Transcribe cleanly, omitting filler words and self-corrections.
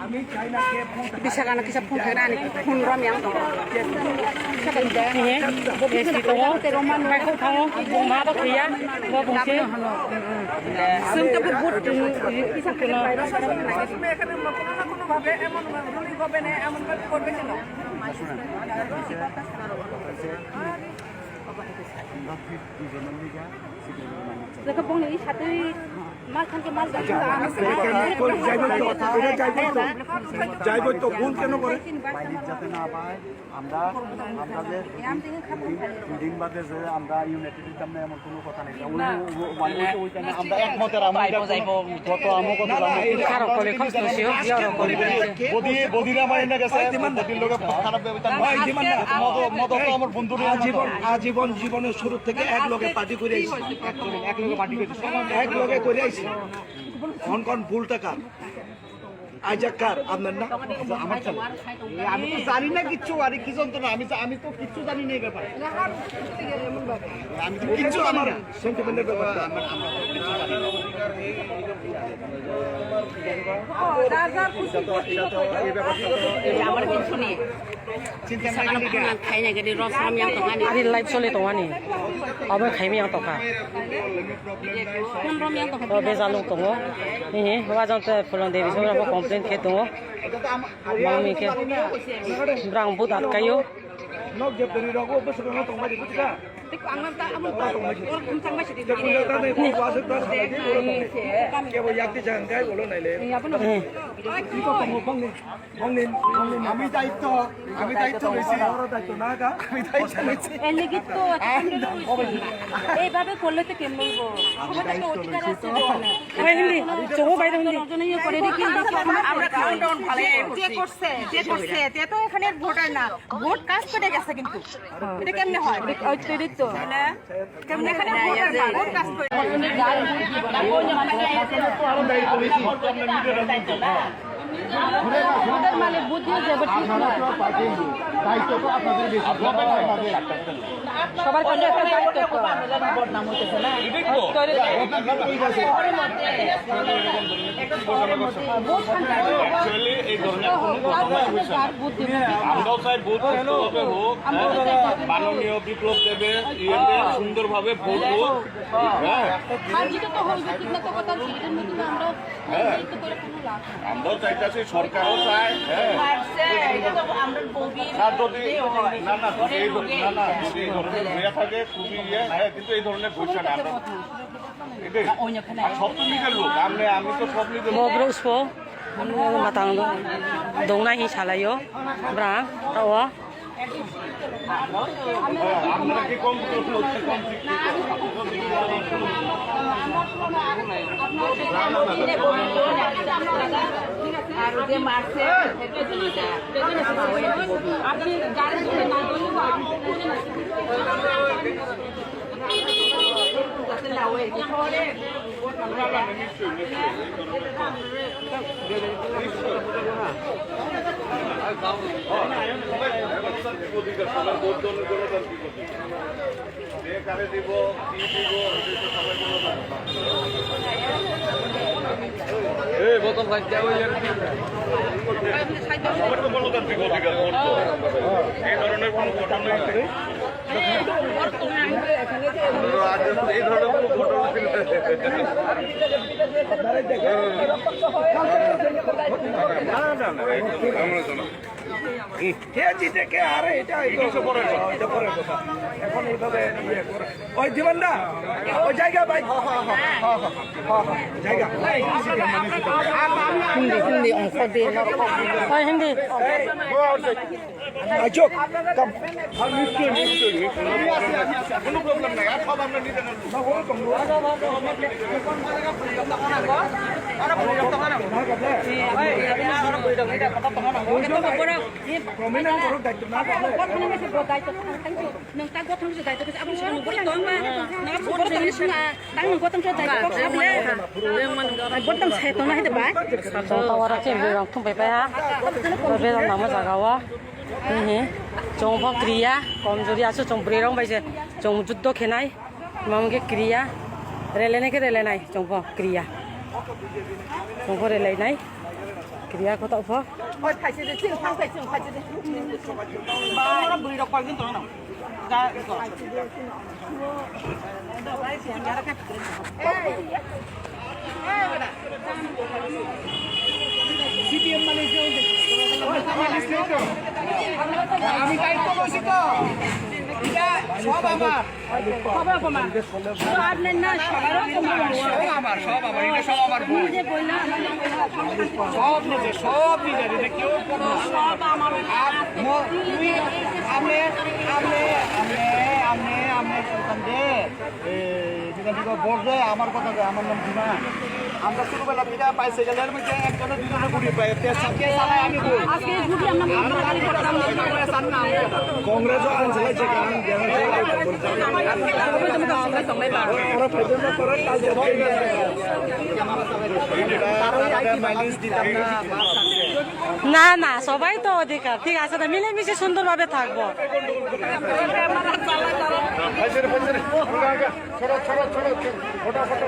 bisa kana kisah pun kena ni pun rom yang tu ni esti tu mai ko thang bung ma ba khia ba bung se sem ka but kisah kena এখানে কোনো না কোনো ভাবে এমন ruling হবে না এমন ভাবে করবে কেন দেখো বংনি সাথে মাল খানকে মাল যাইব তো ভুল কেন করে যাতে না পায় আমরা আমাদের দুদিন বাদে যে আমরা ইউনাইটেড সামনে এমন কোনো কথা নেই ওইখানে আমরা একমতের যত আমো কথা খারাপ করে কষ্ট হইছে ইয়ারো করে বদিরা মাইনা গেছে বদির লোকে খারাপ ব্যবহার মদ তো আমার বন্ধু আজীবন জীবনের শুরু থেকে এক লগে পার্টি করে আইছি এক লোকে পার্টি করছে এক লগে করে আইছি কোন কোন ভুল টাকা আইজাকার আপনার না আমার ছেলে আমি তো জানি না কিচ্ছু আর কি যন্ত্রণা আমি তো কিচ্ছু জানি না এই ব্যাপারে আমি তো কিচ্ছু আমার সেন্টিমেন্টের ব্যাপার আমার কিছু নেই চিন্তা না খাই না গেলে রস rom yang tengah ni ari live sole tengah ni abe khai mi yang toka rom yang tengah to be jalung tongo ni wa jang te pulong devi so ba complaint ke tongo mami ke brang but at kayo nok je dari rogo bes rogo tong ba di kutka tik angam ta amul ta or kum sang ma sidi je kun ta nei ko wasuk ta sa di bolo tong ke bo yak ti jang kai bolo nai le কি তো তং বং নিন আমি দায়িত্ব লইছি বড় দায়িত্ব না কা আমি দায়িত্ব লইছি এর লাগি তো এইভাবে করলে তো কেমন হইব সবার তো অধিকার আছে ওই হিন্দি চোখ বাইরে হিন্দি জনই করে রে কি আমরা কাউন্টডাউন ভালো যে করছে তে তো এখানে ভোট হয় না ভোট কাস্ট করে গেছে কিন্তু এটা কেমনে হয় ওই তৈরি তো না কেমনে এখানে ভোট হয় না ভোট কাস্ট করে ভোটার মানে বুঝিয়ে যাবে ঠিক না দায়িত্ব তো আপনাদের বেশি সবার কাছে একটা দায়িত্ব তো বদনাম হইতেছে না অ্যাকচুয়ালি এই ধরনের কোনো ঘটনা হয়েছে আমরাও চাই ভোট সুষ্ঠুভাবে হোক মাননীয় বিপ্লব দেবে ইয়েতে সুন্দরভাবে ভোট হোক হ্যাঁ আমরাও চাইতেছি সরকারও চায় হ্যাঁ যদি না যদি এই ধরনের হয়ে থাকে খুবই হ্যাঁ কিন্তু এই ধরনের ঘোষণা না আমরা সব তো লিগের লোক আমি তো সব লিগের 뭐 그러고 싶어? 마땅 동나 히 잘라요. 브라 따와. আপনারা কি কম আর যে মারছে আপনি গাড়ি ধরে না দিব কি দিব এই বোতল খাইতে ওই সবার তো গণতান্ত্রিক অধিকার এই ধরনের কোনো ঘটনা এই ধরনের কোনো ঘটনা কে জিতে কে হারে এটা পরের কথা এখন এইভাবে ওই দিবেন না ওই জায়গা ভাই জায়গা হিন্দি অংশ দিয়ে হয় হিন্দি চোখ কোনো প্রবলেম নাই আর সব আমরা নিতে Trong phong kriya, còn rồi đi trong bể rong bây giờ trong chút đó khi này mong cái kriya, rele này trong phong kriya, trong phong rele này ক্রিয়া কথা উফা ওই খাইছে যে চিং ফাং খাইছে খাইছে যে আমরা বুড়ি রক পারদিন তো না যা সিপিএম মানে আমি দায়িত্ব বসি তো সব আমার খবর কমা তো আপনি না সবার কমা আমার সব আমার এটা সব আমার ভুল যে কইলা সব নিজে এটা কেউ কোনো সব আমার তুমি আমনে আমনে আমনে আমনে আমনে সুলতান দে যেটা দিকে বলছে আমার কথা কয় আমার নাম ভীমা আমরা ছোটবেলা থেকে বাইসাইকেলের মধ্যে একজনে দুজনে গুড়ি পাই সাথে চালাই আমি কই আজকে গুটি আমরা গাড়ি করতাম না কংগ্রেস আনছে গান ওরা পর্যন্ত করে কাজ মাইলেজ দিতাম না না না সবাই তো অধিকার ঠিক আছে না মিলেমিশে সুন্দরভাবে থাকবো ছোট ছোট ছোট ছোট